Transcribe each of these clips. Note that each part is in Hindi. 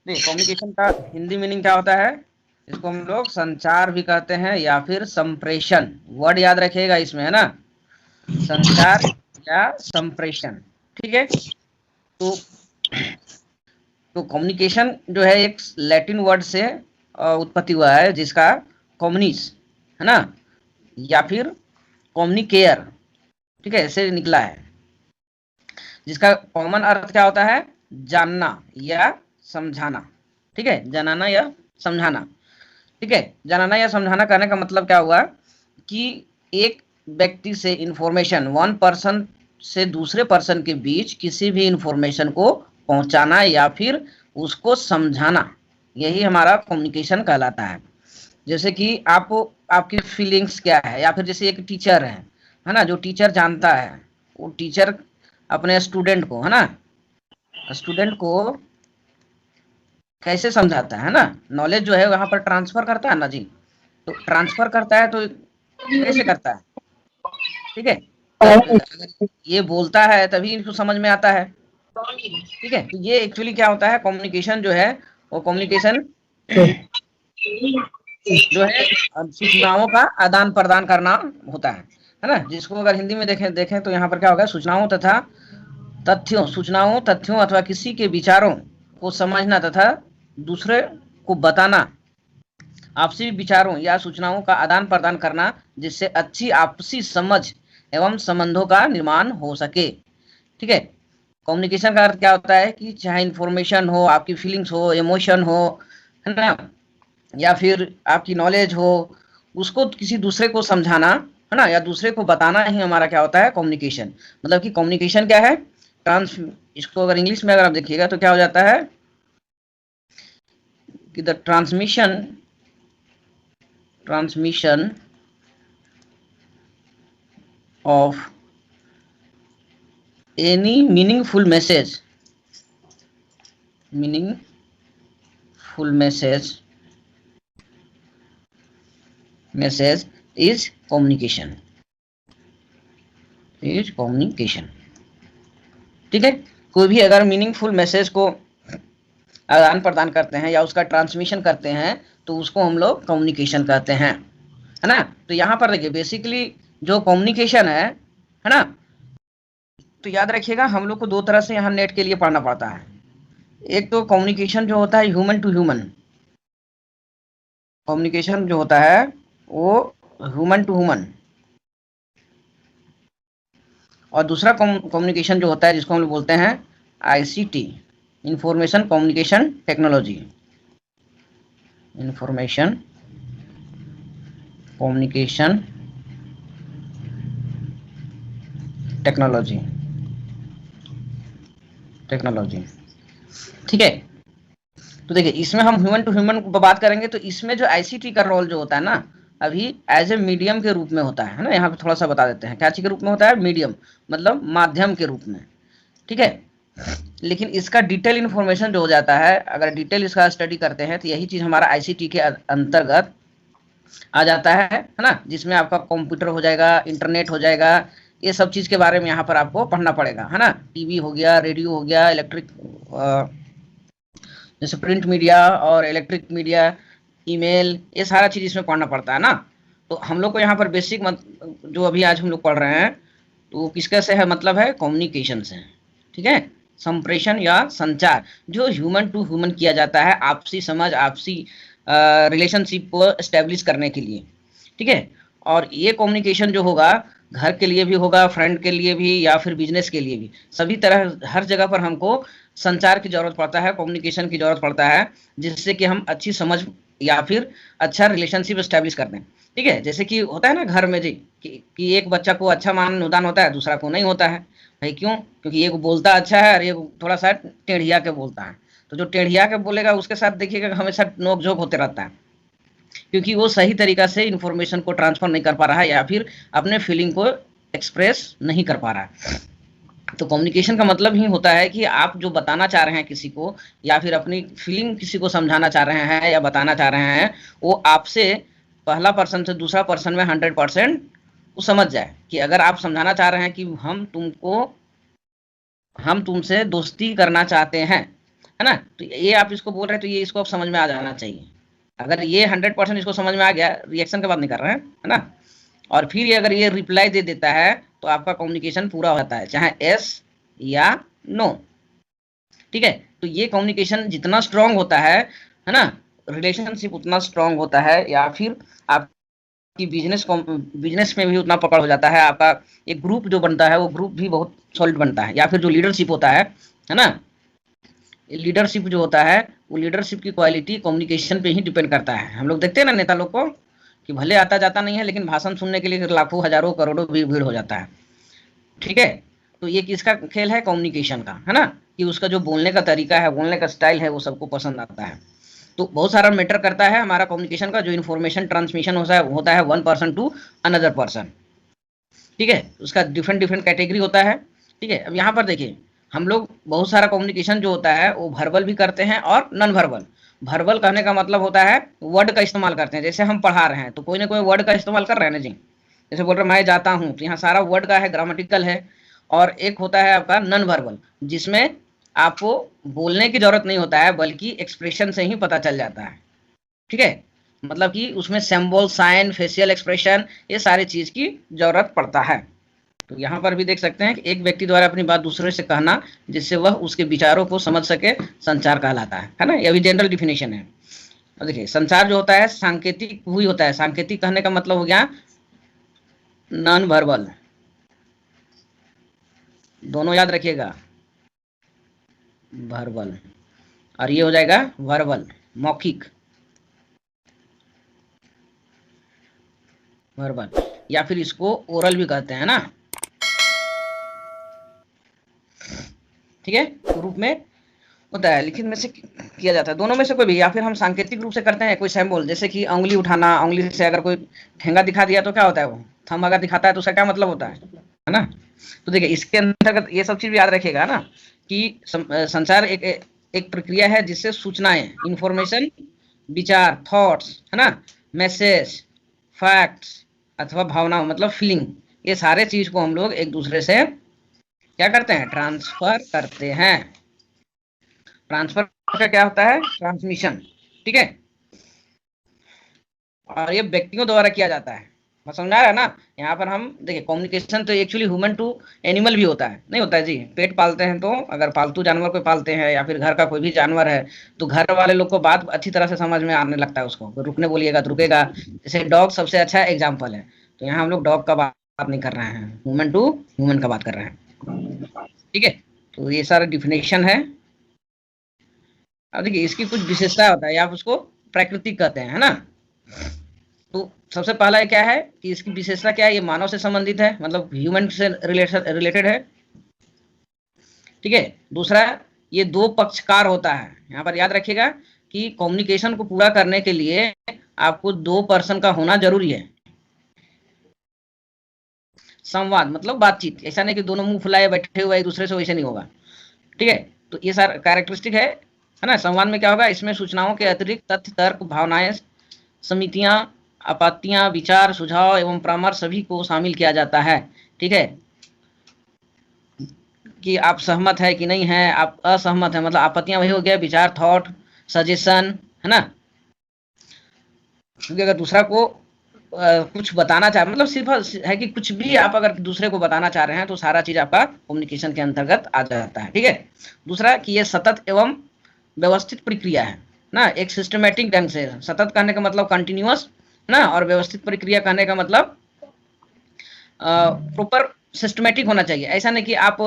देखिए कम्युनिकेशन का हिंदी मीनिंग क्या होता है, इसको हम लोग संचार भी कहते हैं या फिर संप्रेषण। वर्ड याद रखिएगा इसमें, है ना, संचार या संप्रेषण। ठीक है। तो कम्युनिकेशन जो है एक लैटिन वर्ड से उत्पत्ति हुआ है, जिसका कम्युनिस, है ना, या फिर कम्युनिकेयर, ठीक है, ऐसे निकला है, जिसका कॉमन अर्थ क्या होता है, जानना या समझाना। ठीक है, जानना या समझाना। ठीक है, जानना या समझाना कहने का मतलब क्या हुआ कि एक व्यक्ति से इंफॉर्मेशन, वन पर्सन से दूसरे पर्सन के बीच किसी भी इंफॉर्मेशन को पहुंचाना या फिर उसको समझाना, यही हमारा कम्युनिकेशन कहलाता है। जैसे कि आपकी फीलिंग्स क्या है, या फिर जैसे एक टीचर है ना, जो टीचर जानता है, वो टीचर अपने स्टूडेंट को, है ना, स्टूडेंट को कैसे समझाता है ना, नॉलेज जो है वहां पर ट्रांसफर करता है ना जी। तो ट्रांसफर करता है तो कैसे करता है, ठीक है, अगर ये बोलता है तभी इसको समझ में आता है। ठीक है, तो ये एक्चुअली क्या होता है, कम्युनिकेशन जो है वो कम्युनिकेशन जो है सूचनाओं का आदान प्रदान करना होता है ना, जिसको अगर हिंदी में देखें देखें तो यहाँ पर क्या होगा, सूचनाओं तथा तथ्यों, सूचनाओं तथ्यों अथवा किसी के विचारों को समझना तथा दूसरे को बताना, आपसी विचारों या सूचनाओं का आदान प्रदान करना, जिससे अच्छी आपसी समझ एवं संबंधों का निर्माण हो सके। ठीक है, कम्युनिकेशन का अर्थ क्या होता है कि चाहे इंफॉर्मेशन हो, आपकी फीलिंग्स हो, इमोशन हो, है ना, या फिर आपकी नॉलेज हो, उसको किसी दूसरे को समझाना, है ना, या दूसरे को बताना ही हमारा क्या होता है, कम्युनिकेशन। मतलब कि कम्युनिकेशन क्या है, इसको अगर इंग्लिश में अगर आप देखिएगा तो क्या हो जाता है कि the transmission of any meaningful message is communication, ठीक है, कोई भी अगर मीनिंगफुल मैसेज को आदान प्रदान करते हैं या उसका ट्रांसमिशन करते हैं तो उसको हम लोग कम्युनिकेशन कहते हैं, है ना। तो यहाँ पर देखिए बेसिकली जो कम्युनिकेशन है ना, तो याद रखिएगा हम लोग को दो तरह से यहाँ नेट के लिए पढ़ना पड़ता है। एक तो कम्युनिकेशन जो होता है ह्यूमन टू ह्यूमन, कम्युनिकेशन जो होता है वो ह्यूमन टू ह्यूमन, और दूसरा कम्युनिकेशन जो होता है जिसको हम लोग बोलते हैं ICT, information communication technology, information communication technology. ठीक है, तो देखिए इसमें हम ह्यूमन टू ह्यूमन बात करेंगे तो इसमें जो आईसीटी का रोल जो होता है ना, अभी एज ए मीडियम के रूप में होता है ना, यहाँ पे थोड़ा सा बता देते हैं क्या चीज के रूप में होता है, मीडियम मतलब माध्यम के रूप में। ठीक है, लेकिन इसका डिटेल इन्फॉर्मेशन जो हो जाता है, अगर डिटेल इसका स्टडी करते हैं तो यही चीज हमारा आईसीटी के अंतर्गत आ जाता है ना, जिसमें आपका कंप्यूटर हो जाएगा, इंटरनेट हो जाएगा, ये सब चीज के बारे में यहाँ पर आपको पढ़ना पड़ेगा, है ना। टीवी हो गया, रेडियो हो गया, इलेक्ट्रिक जैसे प्रिंट मीडिया और इलेक्ट्रिक मीडिया, ईमेल, ये सारा चीज इसमें पढ़ना पड़ता है ना। तो हम लोग को यहाँ पर बेसिक जो अभी आज हम लोग पढ़ रहे हैं तो किसका से है, मतलब है कम्युनिकेशन से। ठीक है, संप्रेषण या संचार जो ह्यूमन टू ह्यूमन किया जाता है, आपसी समझ, आपसी रिलेशनशिप को एस्टेब्लिश करने के लिए। ठीक है, और ये कम्युनिकेशन जो होगा घर के लिए भी होगा, फ्रेंड के लिए भी, या फिर बिजनेस के लिए भी, सभी तरह हर जगह पर हमको संचार की जरूरत पड़ता है, कम्युनिकेशन की जरूरत पड़ता है, जिससे कि हम अच्छी समझ या फिर अच्छा रिलेशनशिप एस्टेब्लिश कर दें। ठीक है, जैसे कि होता है ना घर में जी कि एक बच्चा को अच्छा मान अनुदान होता है, दूसरा को नहीं होता है। भाई क्यों? क्योंकि एक बोलता अच्छा है और एक थोड़ा सा टेढ़िया के बोलता है। तो जो टेढ़िया के बोलेगा उसके साथ देखिएगा हमेशा नोक झोंक होते रहता है, क्योंकि वो सही तरीका से इंफॉर्मेशन को ट्रांसफर नहीं कर पा रहा है या फिर अपने फीलिंग को एक्सप्रेस नहीं कर पा रहा है। तो कम्युनिकेशन का मतलब ही होता है कि आप जो बताना चाह रहे हैं किसी को, या फिर अपनी फीलिंग किसी को समझाना चाह रहे हैं या बताना चाह रहे हैं, वो आपसे पहला पर्सन से दूसरा पर्सन में 100% वो समझ जाए। कि अगर आप समझाना चाह रहे हैं कि हम तुमसे दोस्ती करना चाहते हैं, है ना। तो ये आप इसको बोल रहे हैं तो ये इसको आप समझ में आ जाना चाहिए। अगर ये 100% इसको समझ में आ गया, रिएक्शन के बाद नहीं कर रहे हैं, है ना, और फिर ये अगर ये रिप्लाई दे देता है तो आपका कम्युनिकेशन पूरा होता है, चाहे यस या नो। ठीक है, तो ये कम्युनिकेशन जितना स्ट्रांग होता है ना, रिलेशनशिप उतना स्ट्रांग होता है, या फिर आपकी बिजनेस में भी उतना पकड़ हो जाता है, आपका एक ग्रुप जो बनता है वो ग्रुप भी बहुत सॉलिड बनता है। या फिर जो लीडरशिप होता है ना, लीडरशिप जो होता है वो लीडरशिप की क्वालिटी कम्युनिकेशन पे ही डिपेंड करता है। हम लोग देखते हैं ना नेता लोग को कि भले आता जाता नहीं है, लेकिन भाषण सुनने के लिए लाखों हजारों करोड़ों भीड़ हो जाता है। ठीक है, तो ये किसका खेल है, कम्युनिकेशन का, है ना, कि उसका जो बोलने का तरीका है, बोलने का स्टाइल है, वो सबको पसंद आता है। तो बहुत सारा मैटर करता है हमारा कम्युनिकेशन का, जो इन्फॉर्मेशन ट्रांसमिशन होता है one person to another person. ठीक है, उसका डिफरेंट डिफरेंट कैटेगरी होता है। ठीक है, अब यहाँ पर देखिए, हम लोग बहुत सारा कम्युनिकेशन जो होता है वो वर्बल भी करते हैं और नॉन वर्बल। वर्बल कहने का मतलब होता है वर्ड का इस्तेमाल करते हैं, जैसे हम पढ़ा रहे हैं तो कोई ना कोई वर्ड का इस्तेमाल कर रहे हैं ना जी। जैसे बोल रहे मैं जाता हूँ, तो यहाँ सारा वर्ड का है, ग्रामेटिकल है। और एक होता है आपका नॉन वर्बल, जिसमें आपको बोलने की जरूरत नहीं होता है, बल्कि एक्सप्रेशन से ही पता चल जाता है। ठीक है, मतलब कि उसमें सिंबल, साइन, फेशियल एक्सप्रेशन, ये सारी चीज की जरूरत पड़ता है। तो यहाँ पर भी देख सकते हैं कि एक व्यक्ति द्वारा अपनी बात दूसरे से कहना जिससे वह उसके विचारों को समझ सके, संचार कहलाता है ना। यह भी जनरल डिफिनेशन है। और देखिए, संचार जो होता है सांकेतिक हुई होता है। सांकेतिक कहने का मतलब हो गया नॉन वर्बल, दोनों याद रखिएगा, वर्बल, और ये हो जाएगा वर्बल, मौखिक, वर्बल, या फिर इसको ओरल भी कहते हैं ना। ठीक है, रूप में होता है, लिखित में से किया जाता है, दोनों में से कोई भी, या फिर हम सांकेतिक रूप से करते हैं कोई सिंबल, जैसे कि उंगली उठाना, उंगली से अगर कोई ठेंगा दिखा दिया तो क्या होता है, वो थंब अगर दिखाता है तो उसका क्या मतलब होता है ना। तो देखिए, इसके अंतर्गत ये सब चीज भी याद रखिएगा ना, कि संचार एक एक प्रक्रिया है जिससे सूचनाएं, इंफॉर्मेशन, विचार, थॉट्स, है ना, मैसेज, फैक्ट्स अथवा भावना मतलब फीलिंग, ये सारे चीज को हम लोग एक दूसरे से क्या करते हैं, ट्रांसफर करते हैं। ट्रांसफर का क्या होता है, ट्रांसमिशन। ठीक है, और ये व्यक्तियों द्वारा किया जाता है। मैं समझा रहा है ना। यहाँ पर हम देखिए, कम्युनिकेशन तो एक्चुअली ह्यूमन टू एनिमल भी होता है, नहीं होता है जी। पेट पालते हैं तो अगर पालतू जानवर को पालते हैं या फिर घर का कोई भी जानवर है, तो घर वाले लोग को बात अच्छी तरह से समझ में आने लगता है, उसको रुकने बोलिएगा तो रुकेगा। जैसे डॉग सबसे अच्छा एग्जाम्पल है। तो यहाँ हम लोग डॉग का बात नहीं कर रहे हैं, ह्यूमन टू ह्यूमन का बात कर रहे हैं। ठीक है, तो ये सारा डिफिनेशन है। अब देखिए, इसकी कुछ विशेषता होता है, आप उसको प्राकृतिक कहते हैं, है ना। तो सबसे पहला क्या है कि इसकी विशेषता क्या है, ये मानव से संबंधित है, मतलब ह्यूमन से रिलेटेड है। ठीक है, दूसरा, ये दो पक्षकार होता है। यहाँ पर याद रखिएगा कि कम्युनिकेशन को पूरा करने के लिए आपको दो पर्सन का होना जरूरी है। संवाद मतलब बातचीत, ऐसा नहीं कि दोनों मुंह फुलाए बैठे हुए एक दूसरे से, वैसे नहीं होगा। ठीक है, तो ये सारा कैरेक्टरिस्टिक है ना। संवाद में क्या होगा, इसमें सूचनाओं के अतिरिक्त तथ्य, तर्क, भावनाएं, समितियां, आपत्तियां, विचार, सुझाव एवं परामर्श सभी को शामिल किया जाता है। ठीक है, कि आप सहमत है कि नहीं है, आप असहमत है, मतलब आपत्तियां वही हो गया, विचार, थॉट, सजेशन, है ना। क्योंकि अगर दूसरा को कुछ बताना चाहे, मतलब सिर्फ है कि कुछ भी आप अगर दूसरे को बताना चाह रहे हैं तो सारा चीज आपका कम्युनिकेशन के अंतर्गत आ जाता है। ठीक है, दूसरा कि ये सतत एवं व्यवस्थित प्रक्रिया है ना, एक सिस्टमेटिक ढंग से। सतत कहने का मतलब कंटिन्यूअस ना, और व्यवस्थित प्रक्रिया कहने का मतलब प्रॉपर सिस्टमेटिक होना चाहिए। ऐसा नहीं कि आप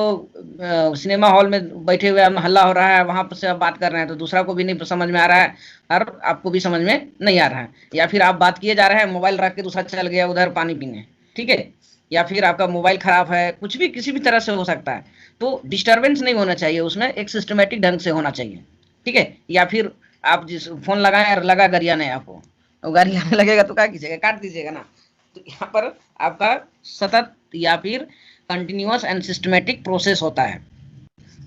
सिनेमा हॉल में बैठे हुए हल्ला हो रहा है, वहां पर से आप बात कर रहे हैं तो दूसरा को भी नहीं समझ में आ रहा है और आपको भी समझ में नहीं आ रहा है। या फिर आप बात किए जा रहे हैं, मोबाइल रख के दूसरा चल गया उधर पानी पीने। ठीक है, या फिर आपका मोबाइल खराब है, कुछ भी किसी भी तरह से हो सकता है। तो डिस्टर्बेंस नहीं होना चाहिए उसमें, एक सिस्टमेटिक ढंग से होना चाहिए। ठीक है, या फिर आप जिस फोन लगाए और लगा गरियाने आपको, और गरियाने लगेगा तो क्या कीजिएगा, काट दीजिएगा ना। तो यहाँ पर आपका सतत या फिर कंटिन्यूअस एंड सिस्टमेटिक प्रोसेस होता है,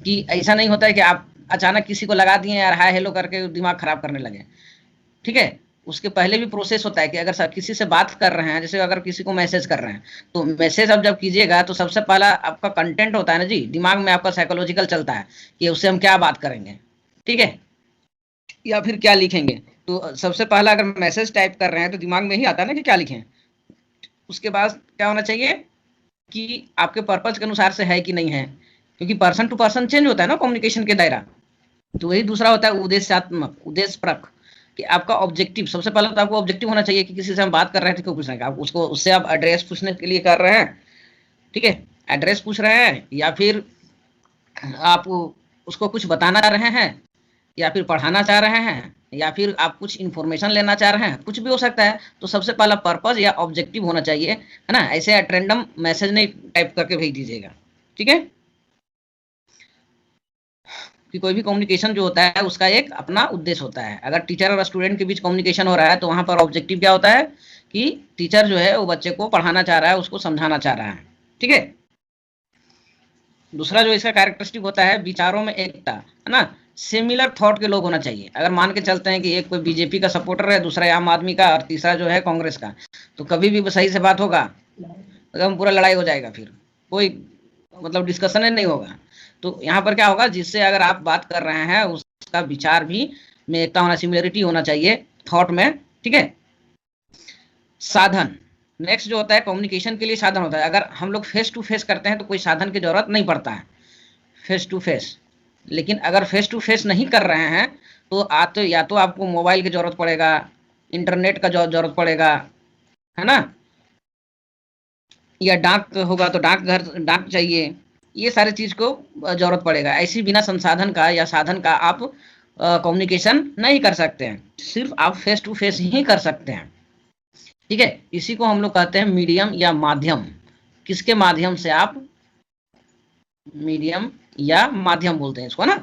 कि ऐसा नहीं होता है कि आप अचानक किसी को लगा दिए यार हाय हेलो करके दिमाग खराब करने लगे। ठीक है, उसके पहले भी प्रोसेस होता है कि अगर किसी से बात कर रहे हैं, जैसे अगर किसी को मैसेज कर रहे हैं, तो मैसेज अब जब कीजिएगा तो सबसे पहला आपका कंटेंट होता है ना जी, दिमाग में आपका साइकोलॉजिकल चलता है कि उससे हम क्या बात करेंगे। ठीक है, या फिर क्या लिखेंगे। तो सबसे पहला अगर मैसेज टाइप कर रहे हैं तो दिमाग में ही आता है ना कि क्या लिखें। उसके बाद क्या होना चाहिए कि आपके पर्पज के अनुसार से है कि नहीं है, क्योंकि पर्सन टू पर्सन चेंज होता है ना कम्युनिकेशन के दायरा। तो वही दूसरा होता है उद्देश्यात्मक, उद्देश्यपरक, कि आपका ऑब्जेक्टिव। सबसे पहले तो आपको ऑब्जेक्टिव होना चाहिए कि किसी से हम बात कर रहे हैं तो क्यों पूछ रहे हैं, आप उसको उससे आप एड्रेस पूछने के लिए कर रहे हैं, ठीक है, एड्रेस पूछ रहे हैं, या फिर आप उसको कुछ बताना चाह रहे हैं, या फिर पढ़ाना चाह रहे हैं, या फिर आप कुछ इन्फॉर्मेशन लेना चाह रहे हैं, कुछ भी हो सकता है। तो सबसे पहला पर्पज या ऑब्जेक्टिव होना चाहिए, है ना। ऐसे एट रैंडम मैसेज नहीं टाइप करके भेज दीजिएगा, ठीक है। कि कोई भी कम्युनिकेशन जो होता है उसका एक अपना उद्देश्य होता है। अगर टीचर और स्टूडेंट के बीच कम्युनिकेशन हो रहा है तो वहां पर ऑब्जेक्टिव क्या होता है कि टीचर जो है वो बच्चे को पढ़ाना चाह रहा है, उसको समझाना चाह रहा है, ठीक है। दूसरा जो इसका कैरेक्टरिस्टिक होता है, विचारों में एकता, है ना। सिमिलर थॉट के लोग होना चाहिए। अगर मान के चलते हैं कि एक कोई बीजेपी का सपोर्टर है, दूसरा आम आदमी का, और तीसरा जो है कांग्रेस का, तो कभी भी सही से बात होगा एकदम पूरा लड़ाई हो जाएगा, फिर कोई मतलब डिस्कशन नहीं होगा। तो यहाँ पर क्या होगा, जिससे अगर आप बात कर रहे हैं उसका विचार भी में एकता होना, सिमिलरिटी होना चाहिए थॉट में, ठीक है। साधन, नेक्स्ट जो होता है कम्युनिकेशन के लिए साधन होता है। अगर हम लोग फेस टू फेस करते हैं तो कोई साधन की जरूरत नहीं पड़ता है, फेस टू फेस। लेकिन अगर फेस टू फेस नहीं कर रहे हैं तो आते या तो आपको मोबाइल की जरूरत पड़ेगा, इंटरनेट का जरूरत पड़ेगा, है ना, या डाक होगा तो डाक घर डाक चाहिए। ये सारी चीज को जरूरत पड़ेगा। ऐसी बिना संसाधन का या साधन का आप कम्युनिकेशन नहीं कर सकते हैं। सिर्फ आप फेस टू फेस ही कर सकते हैं, ठीक है। इसी को हम लोग कहते हैं मीडियम या माध्यम। किसके माध्यम से आप, मीडियम या माध्यम बोलते हैं इसको ना।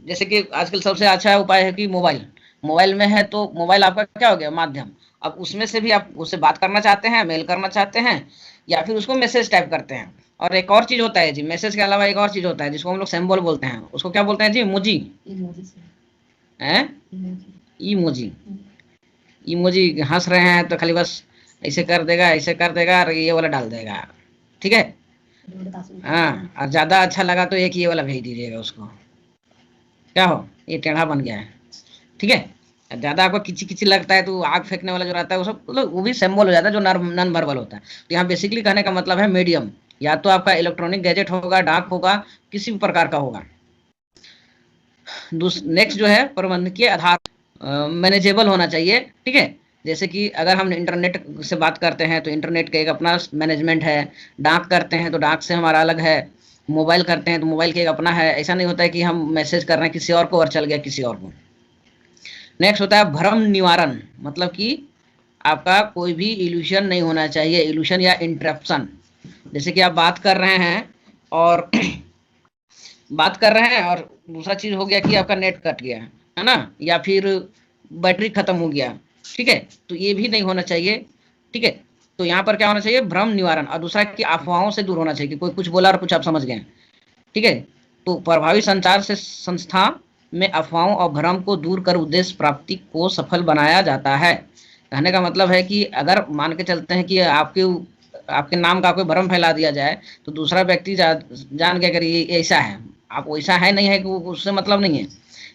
जैसे कि आजकल सबसे अच्छा उपाय है कि मोबाइल, मोबाइल में है तो मोबाइल आपका क्या हो गया, माध्यम। अब उसमें से भी आप उससे बात करना चाहते हैं, मेल करना चाहते हैं, या फिर उसको मैसेज टाइप करते हैं। और एक और चीज होता है जी, मैसेज के अलावा एक और चीज होता है जिसको हम लोग सिंबल बोलते हैं। उसको क्या बोलते हैं जी, इमोजी, है, इमोजी। इमोजी हंस रहे हैं तो खाली बस ऐसे कर देगा, ऐसे कर देगा और ये वाला डाल देगा, ठीक है। हाँ, और ज्यादा अच्छा लगा तो एक ये वाला भेज दीजिएगा उसको, क्या हो ये टेढ़ा बन गया है, ठीक है। ज्यादा आपको किची किची लगता है तो आग फेंकने वाला जो रहता है वो सब मतलब वो भी सिंबल हो जाता है जो नॉन वर्बल होता है। तो यहाँ बेसिकली कहने का मतलब है मीडियम, या तो आपका इलेक्ट्रॉनिक गैजेट होगा, डाक होगा, किसी भी प्रकार का होगा। नेक्स्ट जो है प्रबंधकीय आधार, मैनेजेबल होना चाहिए, ठीक है। जैसे कि अगर हम इंटरनेट से बात करते हैं तो इंटरनेट का एक अपना मैनेजमेंट है, डाक करते हैं तो डाक से हमारा अलग है, मोबाइल करते हैं तो मोबाइल का एक अपना है। ऐसा नहीं होता है कि हम मैसेज कर रहे हैं किसी और को और चल गया किसी और को। नेक्स्ट होता है भ्रम निवारण, मतलब कि आपका कोई भी इल्यूशन नहीं होना चाहिए, इल्यूशन या इंटरप्शन। जैसे कि आप बात कर रहे हैं और बात कर रहे हैं और दूसरा चीज हो गया कि आपका नेट कट गया, है ना, या फिर बैटरी खत्म हो गया, ठीक है। तो ये भी नहीं होना चाहिए, ठीक है। तो यहाँ पर क्या होना चाहिए, भ्रम निवारण। और दूसरा कि अफवाहों से दूर होना चाहिए कि कोई कुछ बोला और कुछ आप समझ गए, ठीक है। तो प्रभावी संचार से संस्था में अफवाहों और भ्रम को दूर कर उद्देश्य प्राप्ति को सफल बनाया जाता है। कहने का मतलब है कि अगर मान के चलते हैं कि आपके आपके नाम का कोई भ्रम फैला दिया जाए तो दूसरा व्यक्ति जान के अगर ये ऐसा है, आप वैसा है नहीं है कि उससे मतलब नहीं है,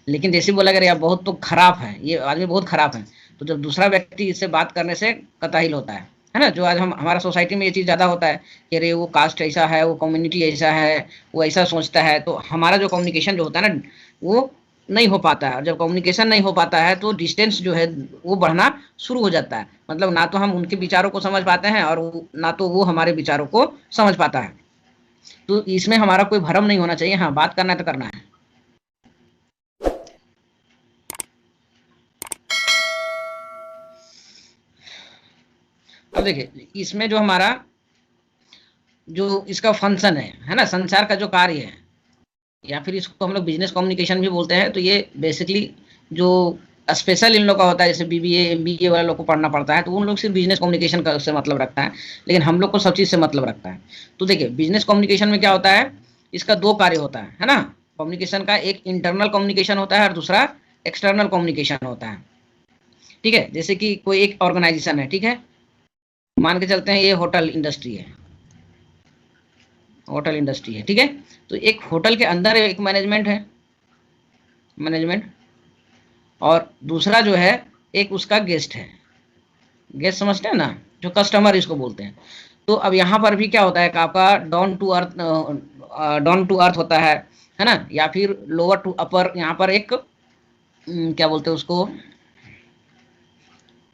लेकिन जैसे बोला अगर यार बहुत तो खराब है, ये आदमी बहुत खराब है, तो जब दूसरा व्यक्ति इससे बात करने से कतराई होता है ना। जो आज हम हमारा सोसाइटी में ये चीज़ ज़्यादा होता है कि अरे वो कास्ट ऐसा है, वो कम्युनिटी ऐसा है, वो ऐसा सोचता है, तो हमारा जो कम्युनिकेशन जो होता है ना वो नहीं हो पाता है। और जब कम्युनिकेशन नहीं हो पाता है तो डिस्टेंस जो है वो बढ़ना शुरू हो जाता है। मतलब ना तो हम उनके विचारों को समझ पाते हैं और ना तो वो हमारे विचारों को समझ पाता है। तो इसमें हमारा कोई भ्रम नहीं होना चाहिए। हाँ, बात करना है तो करना है। अब देखिए इसमें जो हमारा जो इसका फंक्शन है ना, संचार का जो कार्य है, या फिर इसको हम लोग बिजनेस कम्युनिकेशन भी बोलते हैं। तो ये बेसिकली जो स्पेशल इन लोग का होता है, जैसे बीबीए एमबीए वाले लोग को पढ़ना पड़ता है, तो उन लोग सिर्फ बिजनेस कम्युनिकेशन का से मतलब रखता है, लेकिन हम लोग को सब चीज़ से मतलब रखता है। तो देखिए बिजनेस कम्युनिकेशन में क्या होता है, इसका दो कार्य होता है ना। कम्युनिकेशन का एक इंटरनल कम्युनिकेशन होता है और दूसरा एक्सटर्नल कम्युनिकेशन होता है, ठीक है। जैसे कि कोई एक ऑर्गेनाइजेशन है, ठीक है, मान के चलते हैं ये होटल इंडस्ट्री है, होटल इंडस्ट्री है, ठीक है। तो एक होटल के अंदर एक मैनेजमेंट है, मैनेजमेंट, और दूसरा जो है एक उसका गेस्ट है। गेस्ट समझते हैं ना, जो कस्टमर इसको बोलते हैं। तो अब यहाँ पर भी क्या होता है कि आपका डाउन टू अर्थ होता है ना, या फिर लोअर टू अपर, यहाँ पर एक क्या बोलते हैं उसको,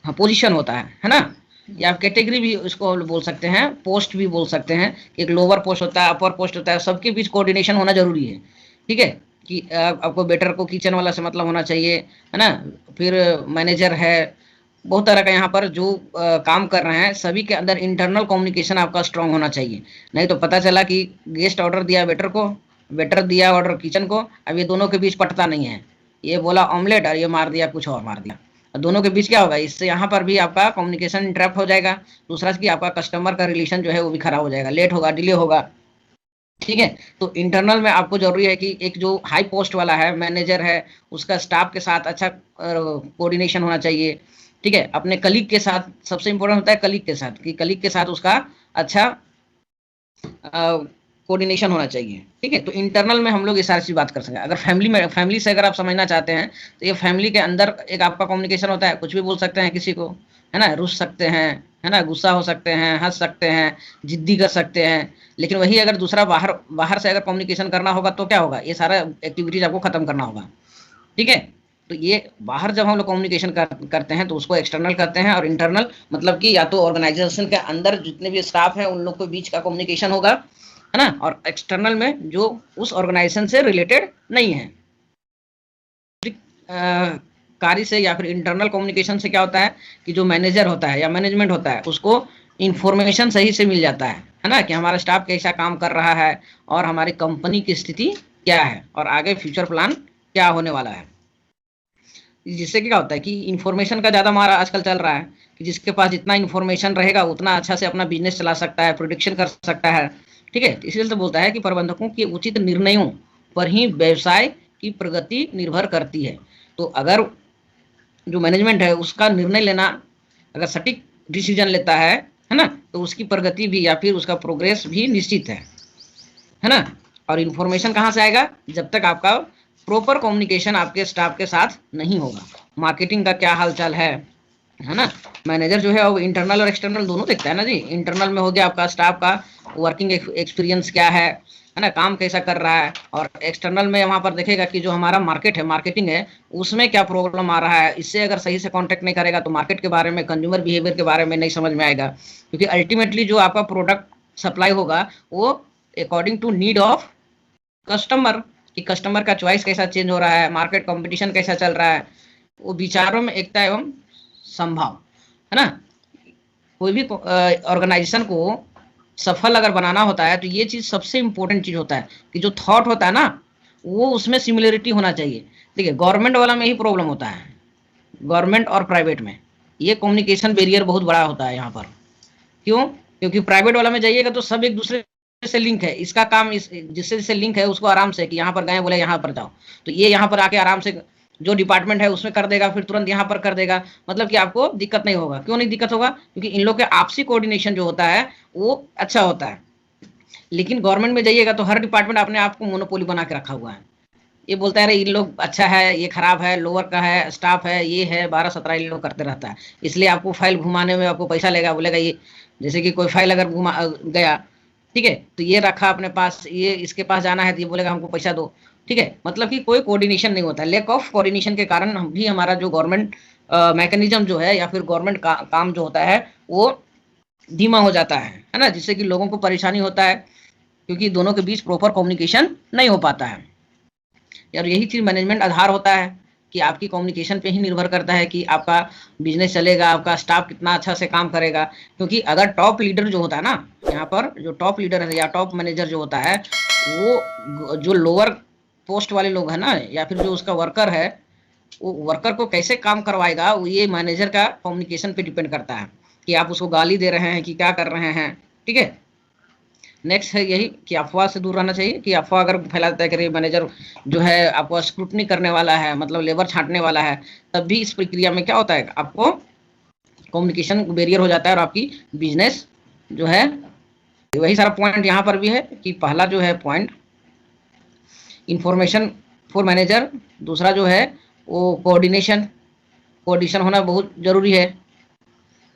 हाँ पोजीशन होता है ना, या आप कैटेगरी भी इसको बोल सकते हैं, पोस्ट भी बोल सकते हैं कि एक लोअर पोस्ट होता है, अपर पोस्ट होता है, सबके बीच कोऑर्डिनेशन होना जरूरी है। ठीक है, कि आपको बेटर को किचन वाला से मतलब होना चाहिए, है ना। फिर मैनेजर है, बहुत तरह का यहाँ पर जो काम कर रहे हैं सभी के अंदर इंटरनल कम्युनिकेशन आपका स्ट्रांग होना चाहिए। नहीं तो पता चला कि गेस्ट ऑर्डर दिया वेटर को, वेटर दिया ऑर्डर किचन को, अब ये दोनों के बीच पटता नहीं है, ये बोला ऑमलेट और ये मार दिया कुछ और मार दिया, दोनों के बीच क्या होगा, इससे यहाँ पर भी आपका कम्युनिकेशन इंटरप्ट हो जाएगा। दूसरा कि आपका कस्टमर का रिलेशन जो है वो भी खराब हो जाएगा, लेट होगा, डिले होगा। ठीक है, तो इंटरनल में आपको जरूरी है कि एक जो हाई पोस्ट वाला है, मैनेजर है, उसका स्टाफ के साथ अच्छा कोऑर्डिनेशन होना चाहिए। ठीक है, अपने कलीग के साथ सबसे इंपॉर्टेंट होता है कलीग के साथ, कि कलीग के साथ उसका अच्छा कोऑर्डिनेशन होना चाहिए। ठीक है, तो इंटरनल में हम लोग ये सारी चीज बात कर सकते हैं। अगर फैमिली से अगर आप समझना चाहते हैं तो ये फैमिली के अंदर एक आपका कम्युनिकेशन होता है, कुछ भी बोल सकते हैं किसी को, है ना, रुस सकते हैं, है ना, गुस्सा हो सकते हैं, हंस सकते हैं, जिद्दी कर सकते हैं। लेकिन वही अगर दूसरा बाहर बाहर से अगर कम्युनिकेशन करना होगा तो क्या होगा, ये सारा एक्टिविटीज आपको खत्म करना होगा। ठीक है, तो ये बाहर जब हम लोग कम्युनिकेशन करते हैं तो उसको एक्सटर्नल करते हैं, और इंटरनल मतलब कि या तो ऑर्गेनाइजेशन के अंदर जितने भी स्टाफ हैं उन लोग के बीच का कम्युनिकेशन होगा, है ना, और एक्सटर्नल में जो उस ऑर्गेनाइजेशन से रिलेटेड नहीं है कार्य से, या फिर इंटरनल कम्युनिकेशन से क्या होता है कि जो मैनेजर होता है या मैनेजमेंट होता है उसको इंफॉर्मेशन सही से मिल जाता है ना, कि हमारा स्टाफ कैसा काम कर रहा है और हमारी कंपनी की स्थिति क्या है और आगे फ्यूचर प्लान क्या होने वाला है। जिससे क्या होता है कि इन्फॉर्मेशन का ज़्यादा मारा आजकल चल रहा है, कि जिसके पास जितना इन्फॉर्मेशन रहेगा उतना अच्छा से अपना बिजनेस चला सकता है, प्रोडिक्शन कर सकता है। ठीक है, इसलिए तो बोलता है कि प्रबंधकों के उचित निर्णयों पर ही व्यवसाय की प्रगति निर्भर करती है। तो अगर जो मैनेजमेंट है उसका निर्णय लेना अगर सटीक डिसीजन लेता है ना, तो उसकी प्रगति भी या फिर उसका प्रोग्रेस भी निश्चित है ना। और इन्फॉर्मेशन कहाँ से आएगा, जब तक आपका प्रॉपर कम्युनिकेशन आपके स्टाफ के साथ नहीं होगा। मार्केटिंग का क्या हालचाल है ना, मैनेजर जो है वो इंटरनल और एक्सटर्नल दोनों देखता है ना जी। इंटरनल में हो गया आपका स्टाफ का वर्किंग एक्सपीरियंस क्या है ना, काम कैसा कर रहा है, और एक्सटर्नल में वहाँ पर देखेगा कि जो हमारा मार्केट है, मार्केटिंग है, उसमें क्या प्रॉब्लम आ रहा है। इससे अगर सही से कॉन्टेक्ट नहीं करेगा तो मार्केट के बारे में, कंज्यूमर बिहेवियर के बारे में नहीं समझ में आएगा, क्योंकि अल्टीमेटली जो आपका प्रोडक्ट सप्लाई होगा वो according to need of customer, कि कस्टमर का चॉइस कैसा चेंज हो रहा है, मार्केट कंपटीशन कैसा चल रहा है, वो विचारों में एकता एवं संभाव, है ना। कोई भी ऑर्गेनाइजेशन को सफल अगर बनाना होता है तो ये चीज सबसे इंपॉर्टेंट चीज होता है कि जो थॉट होता है ना वो उसमें सिमिलरिटी होना चाहिए। देखिए गवर्नमेंट वाला में ही प्रॉब्लम होता है, गवर्नमेंट और प्राइवेट में ये कम्युनिकेशन बैरियर बहुत बड़ा होता है यहाँ पर। क्यों, क्योंकि प्राइवेट वाला में जाइएगा तो सब एक दूसरे से लिंक है, इसका काम इस जिससे जिससे लिंक है उसको आराम से कि यहाँ पर गए बोले यहाँ पर जाओ, तो ये यहाँ पर आके आराम से जो डिपार्टमेंट है उसमें कर देगा, फिर तुरंत यहाँ पर कर देगा, मतलब कि आपको दिक्कत नहीं होगा। क्यों नहीं दिक्कत होगा, क्योंकि इन लोग के आपसी कोऑर्डिनेशन जो होता है वो अच्छा होता है। लेकिन गवर्नमेंट में जाइएगा तो हर डिपार्टमेंट अपने आप को मोनोपोली बना के रखा हुआ है। ये बोलता है अरे इन लोग अच्छा है, ये खराब है, लोअर का है, स्टाफ है, ये है, 12-17 इन लोग करते रहता है। इसलिए आपको फाइल घुमाने में आपको पैसा लेगा, बोलेगा ये जैसे कि कोई फाइल अगर घुमा गया, ठीक है, तो ये रखा अपने पास, ये इसके पास जाना है तो ये बोलेगा हमको पैसा दो। ठीक है, मतलब कि कोई कोऑर्डिनेशन नहीं होता। लेक ऑफ कोऑर्डिनेशन के कारण हम भी हमारा जो गवर्नमेंट मैकेनिज्म जो है या फिर गवर्नमेंट काम जो होता है वो धीमा हो जाता है ना, जिससे कि लोगों को परेशानी होता है क्योंकि दोनों के बीच प्रॉपर कम्युनिकेशन नहीं हो पाता है। और यही चीज मैनेजमेंट आधार होता है कि आपकी कम्युनिकेशन पे ही निर्भर करता है कि आपका बिजनेस चलेगा, आपका स्टाफ कितना अच्छा से काम करेगा। क्योंकि अगर टॉप लीडर जो होता है ना, यहाँ पर जो टॉप लीडर है या टॉप मैनेजर जो होता है वो जो लोअर पोस्ट वाले लोग हैं ना या फिर जो उसका वर्कर है वो वर्कर को कैसे काम करवाएगा, वो ये मैनेजर का कम्युनिकेशन पे डिपेंड करता है कि आप उसको गाली दे रहे हैं कि क्या कर रहे हैं। ठीक है, नेक्स्ट है यही कि अफवाह से दूर रहना चाहिए, कि अफवाह अगर फैलाता है कि मैनेजर जो है आपको स्क्रूटनी करने वाला है, मतलब लेबर छांटने वाला है, तब भी इस प्रक्रिया में क्या होता है आपको कम्युनिकेशन बैरियर हो जाता है और आपकी बिजनेस जो है। वही सारा पॉइंट यहाँ पर भी है कि पहला जो है पॉइंट इंफॉर्मेशन फॉर मैनेजर। दूसरा जो है वो कोऑर्डिनेशन, कोऑर्डिनेशन होना बहुत जरूरी है।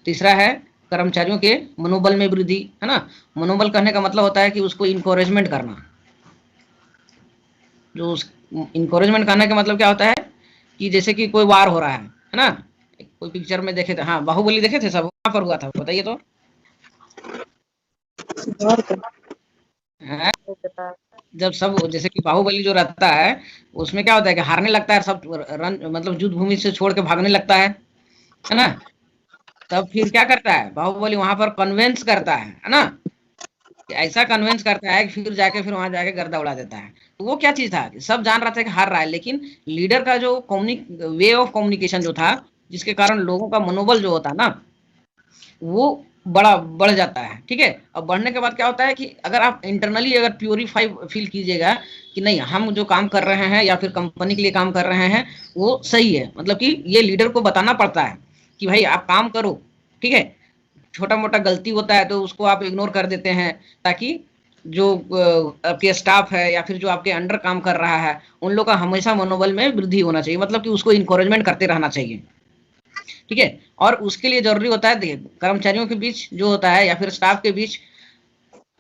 तीसरा है कर्मचारियों के मनोबल में वृद्धि, है ना। मनोबल कहने का मतलब होता है कि उसको इंकरेजमेंट करना। जो उस इंकरेजमेंट करने का मतलब क्या होता है कि जैसे कि कोई वार हो रहा है ना। कोई पिक्चर में देखे थे, हाँ बाहुबली देखे थे सब, वहां पर हुआ था, बताइए तो। हाँ, जब सब जैसे कि बाहुबली जो रहता है उसमें क्या होता है कि हारने लगता है, सब रन मतलब युद्ध भूमि से छोड़ के भागने लगता है ना। तब फिर क्या करता है बाहुबली, वहां पर कन्वेंस करता है ना। कि ऐसा कन्वेंस करता है कि फिर जाके फिर वहां जाके गर्दा उड़ा देता है। तो वो क्या चीज था कि सब जान रहा था कि हार रहा है, लेकिन लीडर का जो कम्युनिक वे ऑफ कम्युनिकेशन जो था, जिसके कारण लोगों का मनोबल जो होता है ना, वो बड़ा बढ़ जाता है। ठीक है, और बढ़ने के बाद क्या होता है कि अगर आप इंटरनली अगर प्योरीफाई फील कीजिएगा कि नहीं हम जो काम कर रहे हैं या फिर कंपनी के लिए काम कर रहे हैं वो सही है, मतलब कि ये लीडर को बताना पड़ता है कि भाई आप काम करो। ठीक है, छोटा मोटा गलती होता है तो उसको आप इग्नोर कर देते हैं, ताकि जो आपके स्टाफ है या फिर जो आपके अंडर काम कर रहा है उन लोग का हमेशा मनोबल में वृद्धि होना चाहिए, मतलब कि उसको इंकरेजमेंट करते रहना चाहिए। ठीक है, और उसके लिए जरूरी होता है, देखिए कर्मचारियों के बीच जो होता है या फिर स्टाफ के बीच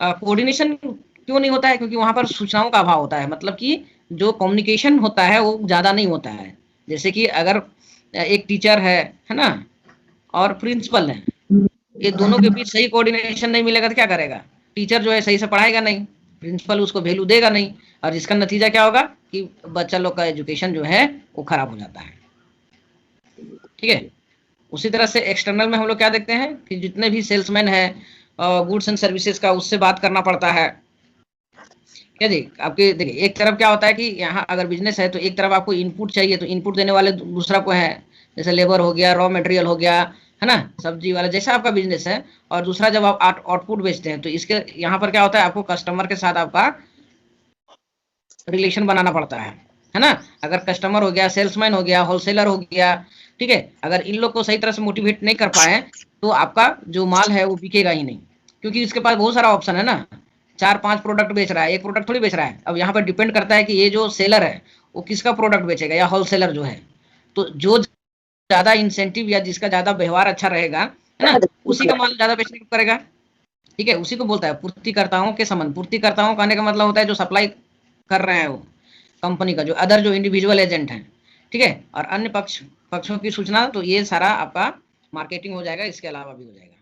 कोऑर्डिनेशन क्यों नहीं होता है, क्योंकि वहां पर सूचनाओं का अभाव होता है, मतलब कि जो कम्युनिकेशन होता है वो ज्यादा नहीं होता है। जैसे कि अगर एक टीचर है ना, और प्रिंसिपल है, ये दोनों के बीच सही कोऑर्डिनेशन नहीं मिलेगा तो क्या करेगा, टीचर जो है सही से पढ़ाएगा नहीं, प्रिंसिपल उसको वैल्यू देगा नहीं, और जिसका नतीजा क्या होगा कि बच्चा लोग का एजुकेशन जो है वो खराब हो जाता है। ठीक है, उसी तरह से एक्सटर्नल में हम लोग क्या देखते हैं कि जितने भी सेल्समैन है गुड्स एंड सर्विसेज का, उससे बात करना पड़ता है। क्या जी, आपके देखिए एक तरफ क्या होता है कि यहाँ अगर बिजनेस है तो एक तरफ आपको इनपुट चाहिए, तो इनपुट देने वाले दूसरा को है, जैसे लेबर हो गया, रॉ मटेरियल हो गया, है ना, सब्जी वाला, जैसा आपका बिजनेस है। और दूसरा जब आप आउटपुट बेचते हैं तो इसके यहाँ पर क्या होता है, आपको कस्टमर के साथ आपका रिलेशन बनाना पड़ता है ना। अगर कस्टमर हो गया, सेल्समैन हो गया, होलसेलर हो गया, ठीक है, अगर इन लोग को सही तरह से मोटिवेट नहीं कर पाए तो आपका जो माल है वो बिकेगा ही नहीं, क्योंकि इसके पास बहुत सारा ऑप्शन है ना। चार पांच प्रोडक्ट बेच रहा है, एक प्रोडक्ट थोड़ी बेच रहा है। अब यहाँ पर डिपेंड करता है कि ये जो सेलर है वो किसका प्रोडक्ट बेचेगा, या होलसेलर जो है। तो जो ज्यादा इंसेंटिव या जिसका ज्यादा व्यवहार अच्छा रहेगा, है ना, उसी का माल ज्यादा बेचने को करेगा। ठीक है, उसी को बोलता है पूर्तिकर्ताओं के संबंध। पूर्तिकर्ताओं कहने का मतलब होता है जो सप्लाई कर रहे हैं वो कंपनी का, जो अदर जो इंडिविजुअल एजेंट हैं। ठीक है, और अन्य पक्षों की सूचना, तो ये सारा आपका मार्केटिंग हो जाएगा, इसके अलावा भी हो जाएगा।